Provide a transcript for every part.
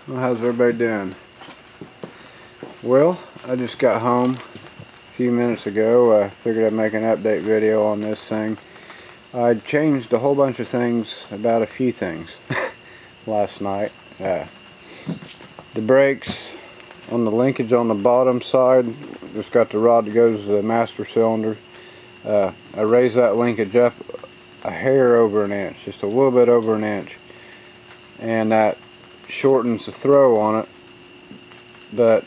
Well, how's everybody doing? Well, I just got home a few minutes ago. I figured I'd make an update video on this thing. I changed a whole bunch of things about a few things last night. The brakes on the linkage on the bottom side, it's got the rod that goes to the master cylinder. I raised that linkage up a hair over an inch, just a little bit over an inch, and that shortens the throw on it, but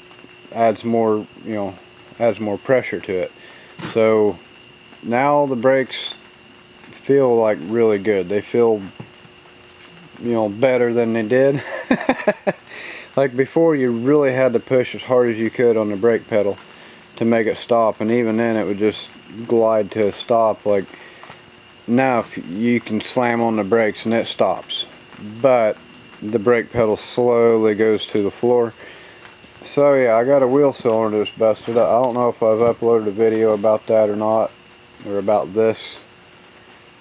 adds more, adds more pressure to it. So now the brakes feel like really good. They feel, better than they did. Like before, you really had to push as hard as you could on the brake pedal to make it stop, and even then it would just glide to a stop. Like now, if you can slam on the brakes and it stops, but the brake pedal slowly goes to the floor. So yeah, I got a wheel cylinder that's busted. I don't know if I've uploaded a video about that or not, or about this.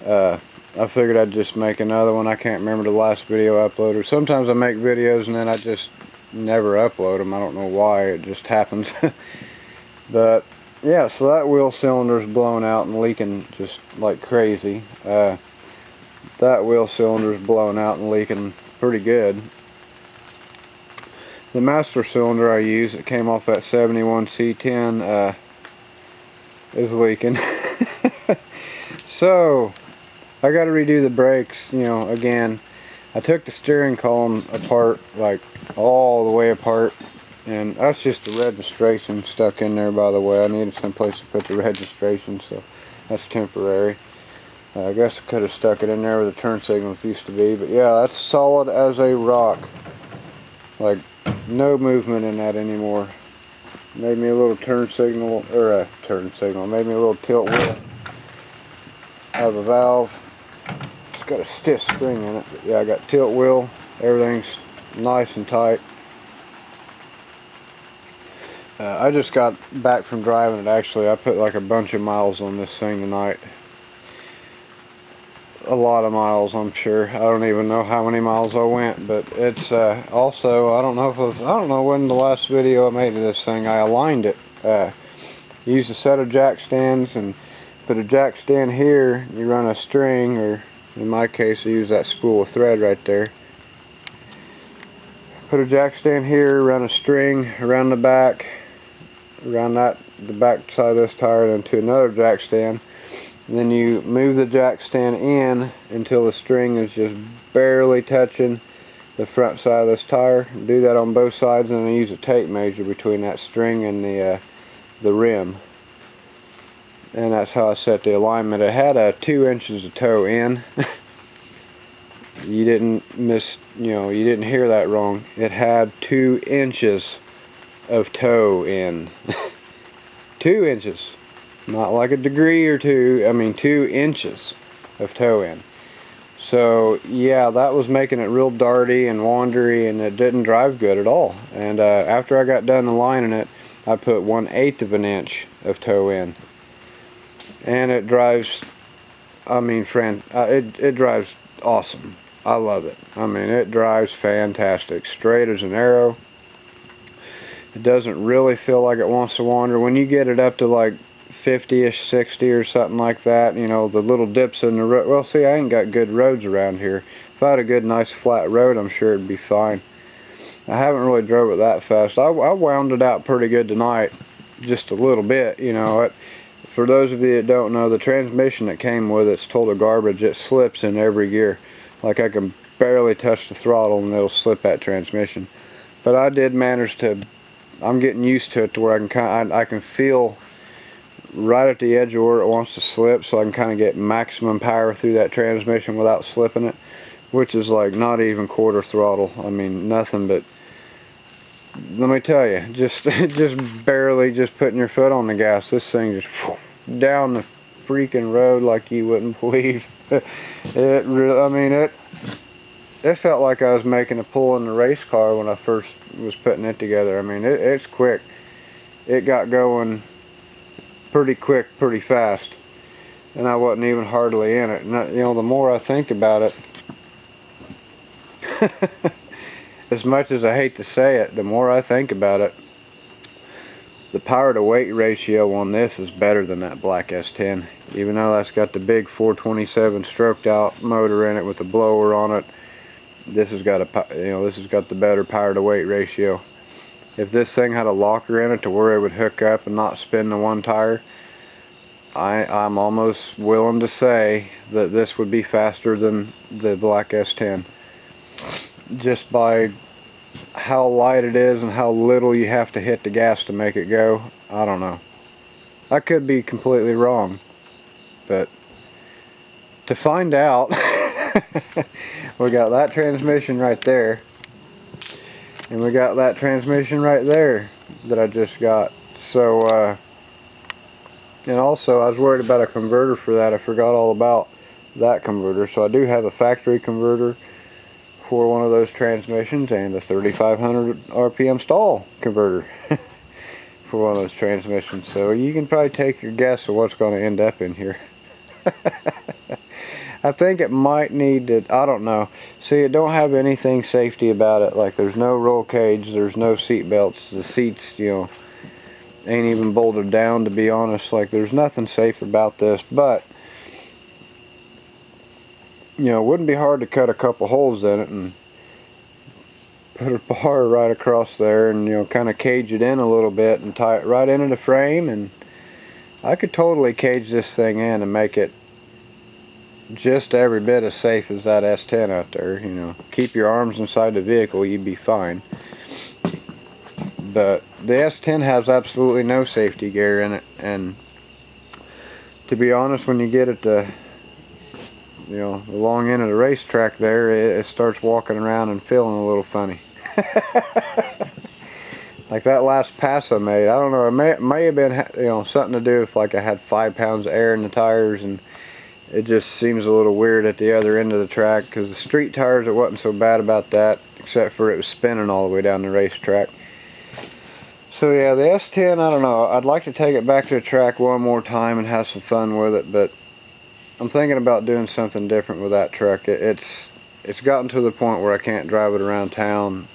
I figured I'd just make another one. I can't remember the last video I uploaded. Sometimes I make videos and then I just never upload them. I don't know why, it just happens. But yeah, so that wheel cylinder's blown out and leaking just like crazy. That wheel cylinder's blown out and leaking pretty good. The master cylinder I use, it came off that 71C10, is leaking. So I got to redo the brakes, again. I took the steering column apart, like all the way apart, and that's just the registration stuck in there, by the way. I needed some place to put the registration, so that's temporary. I guess I could have stuck it in there where the turn signals used to be, but yeah, that's solid as a rock. Like, no movement in that anymore. Made me a little turn signal, or a turn signal, made me a little tilt wheel out of a valve. It's got a stiff spring in it, but yeah, I got tilt wheel, everything's nice and tight. I just got back from driving it, actually. I put like a bunch of miles on this thing tonight. A lot of miles, I'm sure. I don't even know how many miles I went, but it's also, I don't know when the last video I made of this thing, I aligned it. Used a set of jack stands and put a jack stand here. You run a string, or in my case I use that spool of thread right there. Put a jack stand here, run a string around the back, around the back side of this tire, then to another jack stand. And then you move the jack stand in until the string is just barely touching the front side of this tire. Do that on both sides, and then use a tape measure between that string and the rim. And that's how I set the alignment. It had 2 inches of toe in. You didn't you didn't hear that wrong. It had 2 inches of toe in. 2 inches. Not like a degree or two, I mean 2 inches of toe in. So yeah, that was making it real darty and wandery, and it didn't drive good at all. And after I got done aligning it, I put 1/8 of an inch of toe in. And it drives, I mean, it drives awesome. I love it. I mean, it drives fantastic. Straight as an arrow. It doesn't really feel like it wants to wander. When you get it up to like 50-ish, 60 or something like that, the little dips in the road. Well, see, I ain't got good roads around here. If I had a good, nice, flat road, I'm sure it'd be fine. I haven't really drove it that fast. I wound it out pretty good tonight, just a little bit, For those of you that don't know, the transmission that came with it's total garbage. It slips in every gear. Like, I can barely touch the throttle and it'll slip that transmission. But I did manage to, I'm getting used to it to where I can feel right at the edge of where it wants to slip, so I can kind of get maximum power through that transmission without slipping it, which is like not even quarter throttle. I mean, nothing but, let me tell you, just barely just putting your foot on the gas, this thing just down the freaking road like you wouldn't believe. It really, I mean, it felt like I was making a pull in the race car when I first was putting it together. I mean, it's quick. It got going pretty quick, pretty fast, and I wasn't even hardly in it. And the more I think about it, as much as I hate to say it, the more I think about it, the power to weight ratio on this is better than that black S10. Even though that's got the big 427 stroked out motor in it with a blower on it, this has got this has got the better power to weight ratio. If this thing had a locker in it to where it would hook up and not spin the one tire, I'm almost willing to say that this would be faster than the black S10. Just by how light it is and how little you have to hit the gas to make it go. I don't know. I could be completely wrong, but to find out, we got that transmission right there, and we got that transmission right there that I just got. So and also I was worried about a converter for that. I forgot all about that converter. So I do have a factory converter for one of those transmissions and a 3500 RPM stall converter for one of those transmissions. So you can probably take your guess of what's going to end up in here. I think it might need to, I don't know. See, it don't have anything safety about it. Like, there's no roll cage, there's no seat belts. The seats, you know, ain't even bolted down, to be honest. Like, there's nothing safe about this. But you know, it wouldn't be hard to cut a couple holes in it and put a bar right across there and, you know, kind of cage it in a little bit and tie it right into the frame, and I could totally cage this thing in and make it just every bit as safe as that S10 out there. You know, keep your arms inside the vehicle, you'd be fine. But the S10 has absolutely no safety gear in it, and to be honest, when you get it to, you know, the long end of the racetrack there, it starts walking around and feeling a little funny. Like that last pass I made, I don't know, it may have been, you know, something to do with, like, I had 5 pounds of air in the tires, and it just seems a little weird at the other end of the track, because the street tires, it wasn't so bad about that, except for it was spinning all the way down the racetrack. So yeah, the S10, I don't know, I'd like to take it back to the track one more time and have some fun with it, but I'm thinking about doing something different with that truck. It's gotten to the point where I can't drive it around town,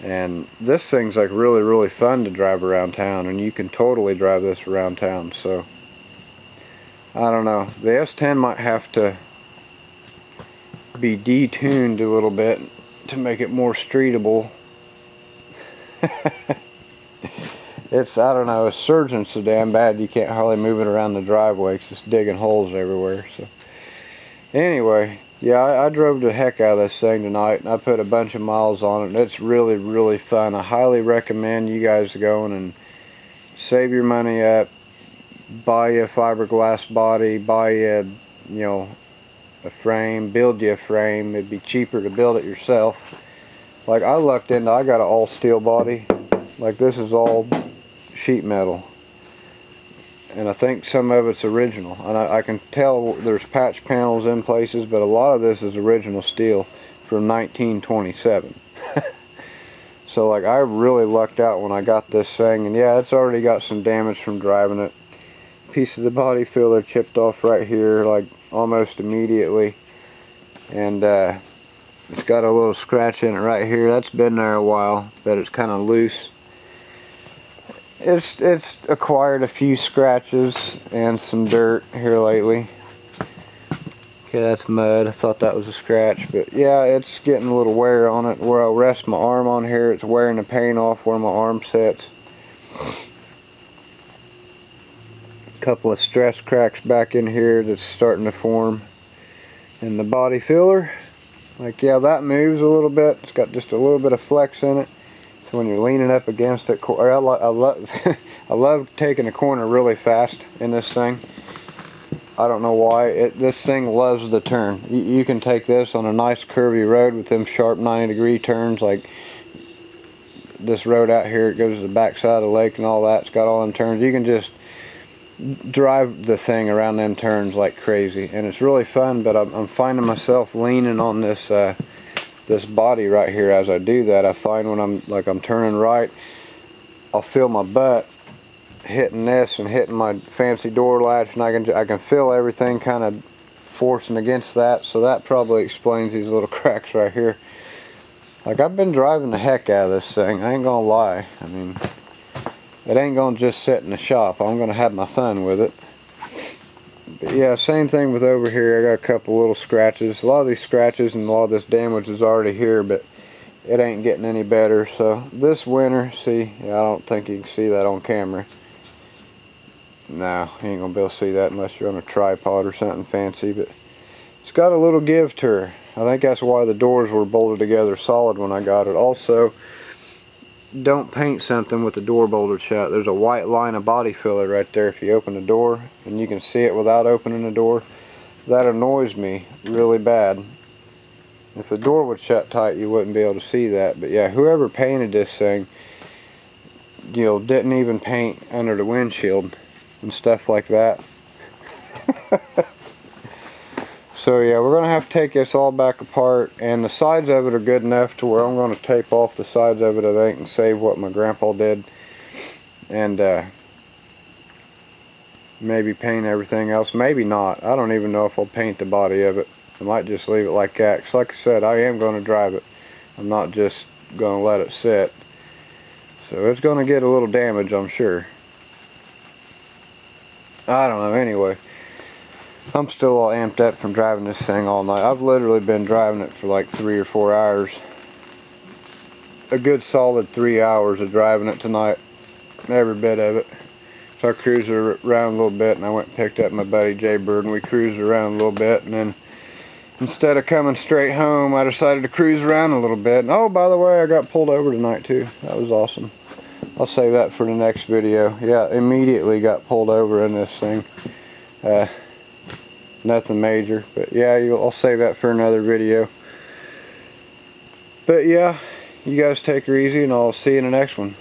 and this thing's like really fun to drive around town, and you can totally drive this around town. So I don't know, the S10 might have to be detuned a little bit to make it more streetable. It's, I don't know, it's surging so damn bad you can't hardly move it around the driveway. It's just digging holes everywhere. So anyway, yeah, I drove the heck out of this thing tonight, and I put a bunch of miles on it, and it's really fun. I highly recommend you guys going and save your money up, buy you a fiberglass body, buy you you know, a frame, build you a frame. It'd be cheaper to build it yourself. Like, I lucked into, I got an all steel body. Like, this is all sheet metal, and I think some of it's original, and I can tell there's patch panels in places, but a lot of this is original steel from 1927. So like, I really lucked out when I got this thing, and yeah, it's already got some damage from driving it. Piece of the body filler chipped off right here, like almost immediately, and it's got a little scratch in it right here. That's been there a while, but it's kind of loose. It's acquired a few scratches and some dirt here lately. Okay, that's mud. I thought that was a scratch, but yeah, it's getting a little wear on it. Where I rest my arm on here, it's wearing the paint off where my arm sits. A couple of stress cracks back in here that's starting to form. And the body filler, like, yeah, that moves a little bit. It's got just a little bit of flex in it. So when you're leaning up against it, I love taking a corner really fast in this thing. I don't know why. This thing loves the turn. You can take this on a nice curvy road with them sharp 90-degree turns, like this road out here. It goes to the back side of the lake and all that. It's got all them turns. You can just drive the thing around them turns like crazy, and it's really fun. But I'm finding myself leaning on this this body right here as I do that. I find when I'm turning right, I'll feel my butt hitting this and hitting my fancy door latch, and I can feel everything kind of forcing against that. So that probably explains these little cracks right here. Like, I've been driving the heck out of this thing, I ain't gonna lie. I mean, it ain't gonna just sit in the shop. I'm gonna have my fun with it. But yeah, same thing with over here. I got a couple little scratches. A lot of these scratches and a lot of this damage is already here, but it ain't getting any better. So this winter, see, I don't think you can see that on camera. No, you ain't gonna be able to see that unless you're on a tripod or something fancy, but it's got a little give to her. I think that's why the doors were bolted together solid when I got it. Also, don't paint something with the door bolted shut. There's a white line of body filler right there if you open the door, and you can see it without opening the door. That annoys me really bad. If the door would shut tight, you wouldn't be able to see that. But yeah, whoever painted this thing, you know, didn't even paint under the windshield and stuff like that. So yeah, we're gonna have to take this all back apart, and the sides of it are good enough to where I'm gonna tape off the sides of it, I think, and save what my grandpa did, and maybe paint everything else. Maybe not. I don't even know if I'll paint the body of it. I might just leave it like that, because like I said, I am gonna drive it. I'm not just gonna let it sit. So it's gonna get a little damage, I'm sure. I don't know. Anyway, I'm still all amped up from driving this thing all night. I've literally been driving it for like 3 or 4 hours. A good solid 3 hours of driving it tonight. Every bit of it. So I cruised around a little bit, and I went and picked up my buddy Jay Bird, and we cruised around a little bit, and then instead of coming straight home, I decided to cruise around a little bit. And oh, by the way, I got pulled over tonight too. That was awesome. I'll save that for the next video. Yeah, immediately got pulled over in this thing. Nothing major, but yeah, I'll save that for another video. But yeah, you guys take her easy, and I'll see you in the next one.